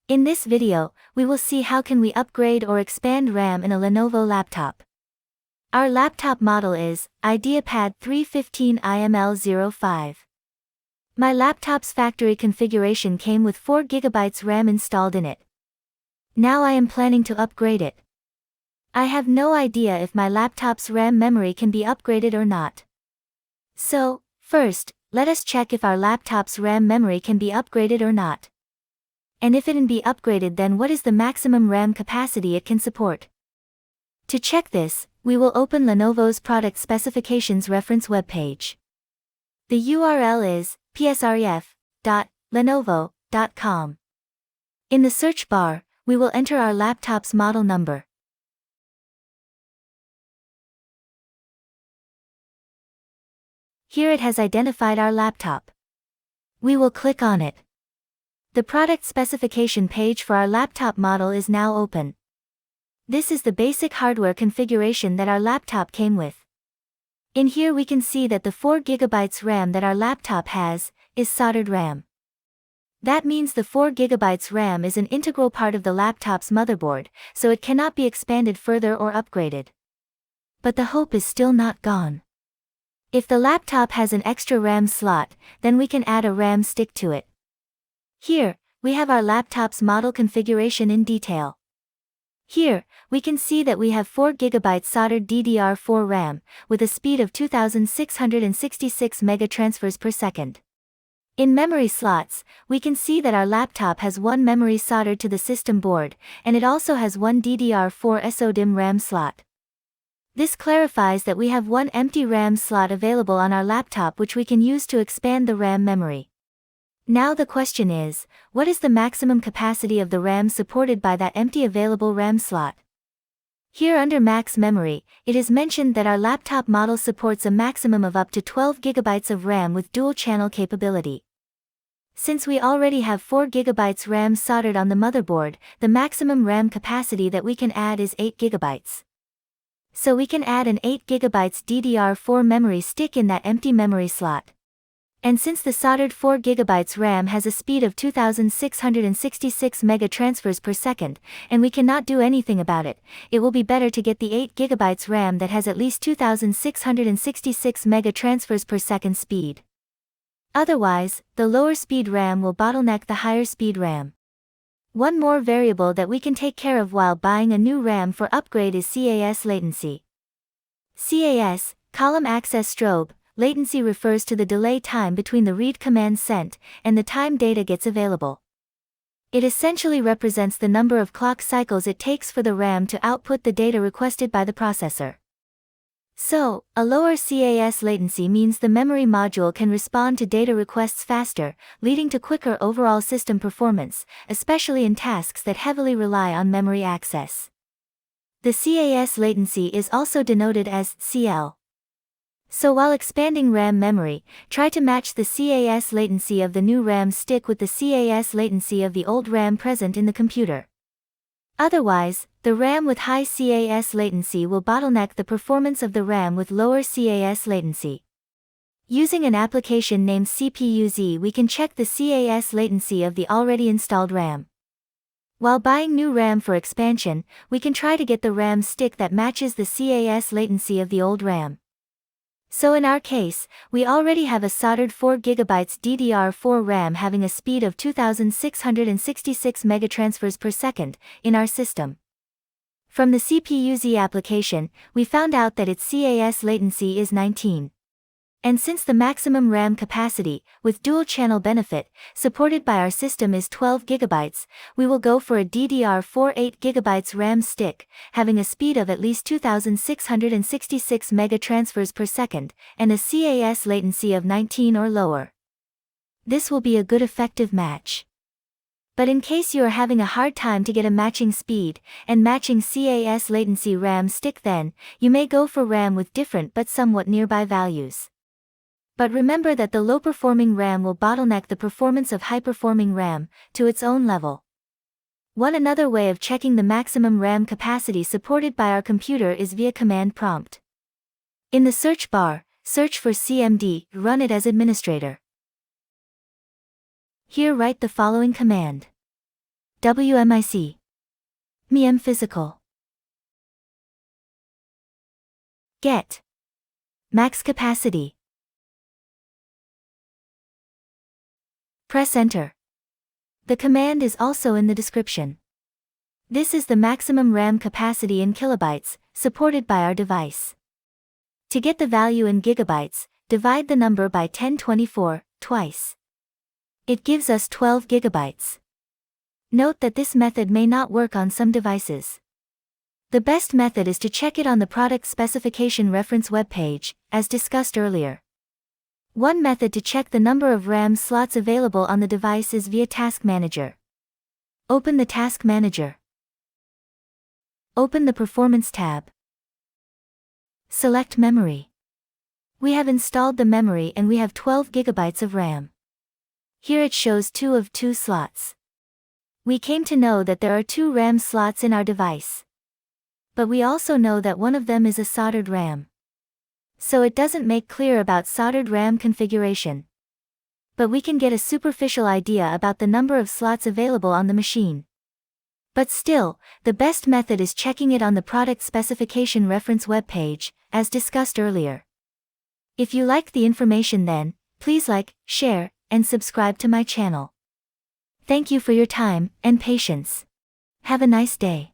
In this video, we will see how can we upgrade or expand RAM in a Lenovo laptop. Our laptop model is IdeaPad 315IML05. My laptop's factory configuration came with 4 GB RAM installed in it. Now I am planning to upgrade it. I have no idea if my laptop's RAM memory can be upgraded or not. So, first, let us check if our laptop's RAM memory can be upgraded or not. And if it can be upgraded, then what is the maximum RAM capacity it can support? To check this, we will open Lenovo's product specifications reference webpage. The URL is psref.lenovo.com. In the search bar, we will enter our laptop's model number. Here it has identified our laptop. We will click on it. The product specification page for our laptop model is now open. This is the basic hardware configuration that our laptop came with. In here we can see that the 4 GB RAM that our laptop has is soldered RAM. That means the 4 GB RAM is an integral part of the laptop's motherboard, so it cannot be expanded further or upgraded. But the hope is still not gone. If the laptop has an extra RAM slot, then we can add a RAM stick to it. Here, we have our laptop's model configuration in detail. Here, we can see that we have 4 GB soldered DDR4 RAM, with a speed of 2666 megatransfers per second. In memory slots, we can see that our laptop has one memory soldered to the system board, and it also has one DDR4 SODIMM RAM slot. This clarifies that we have one empty RAM slot available on our laptop which we can use to expand the RAM memory. Now the question is, what is the maximum capacity of the RAM supported by that empty available RAM slot? Here under max memory, it is mentioned that our laptop model supports a maximum of up to 12 GB of RAM with dual channel capability. Since we already have 4 GB RAM soldered on the motherboard, the maximum RAM capacity that we can add is 8 GB. So we can add an 8 GB DDR4 memory stick in that empty memory slot. And since the soldered 4 GB RAM has a speed of 2666 megatransfers per second, and we cannot do anything about it, it will be better to get the 8 GB RAM that has at least 2666 megatransfers per second speed. Otherwise, the lower speed RAM will bottleneck the higher speed RAM. One more variable that we can take care of while buying a new RAM for upgrade is CAS latency. CAS, column access strobe, latency refers to the delay time between the read command sent and the time data gets available. It essentially represents the number of clock cycles it takes for the RAM to output the data requested by the processor. So, a lower CAS latency means the memory module can respond to data requests faster, leading to quicker overall system performance, especially in tasks that heavily rely on memory access. The CAS latency is also denoted as CL. So while expanding RAM memory, try to match the CAS latency of the new RAM stick with the CAS latency of the old RAM present in the computer. Otherwise, the RAM with high CAS latency will bottleneck the performance of the RAM with lower CAS latency. Using an application named CPU-Z, we can check the CAS latency of the already installed RAM. While buying new RAM for expansion, we can try to get the RAM stick that matches the CAS latency of the old RAM. So in our case, we already have a soldered 4 GB DDR4 RAM having a speed of 2666 megatransfers per second in our system. From the CPU-Z application, we found out that its CAS latency is 19. And since the maximum RAM capacity, with dual channel benefit, supported by our system is 12 GB, we will go for a DDR4 8 GB RAM stick, having a speed of at least 2666 megatransfers per second, and a CAS latency of 19 or lower. This will be a good effective match. But in case you are having a hard time to get a matching speed, and matching CAS latency RAM stick, then, you may go for RAM with different but somewhat nearby values. But remember that the low-performing RAM will bottleneck the performance of high-performing RAM, to its own level. Another way of checking the maximum RAM capacity supported by our computer is via command prompt. In the search bar, search for CMD, run it as administrator. Here write the following command. WMIC. MEM physical. Get. Max capacity. Press enter. The command is also in the description. This is the maximum RAM capacity in kilobytes, supported by our device. To get the value in gigabytes, divide the number by 1024, twice. It gives us 12 gigabytes. Note that this method may not work on some devices. The best method is to check it on the product specification reference webpage, as discussed earlier. One method to check the number of RAM slots available on the device is via Task Manager. Open the Task Manager. Open the Performance tab. Select Memory. We have installed the memory and we have 12 gigabytes of RAM. Here it shows 2 of 2 slots. We came to know that there are 2 RAM slots in our device. But we also know that one of them is a soldered RAM. So it doesn't make clear about soldered RAM configuration. But we can get a superficial idea about the number of slots available on the machine. But still, the best method is checking it on the product specification reference webpage, as discussed earlier. If you liked the information then, please like, share, and subscribe to my channel. Thank you for your time and patience. Have a nice day.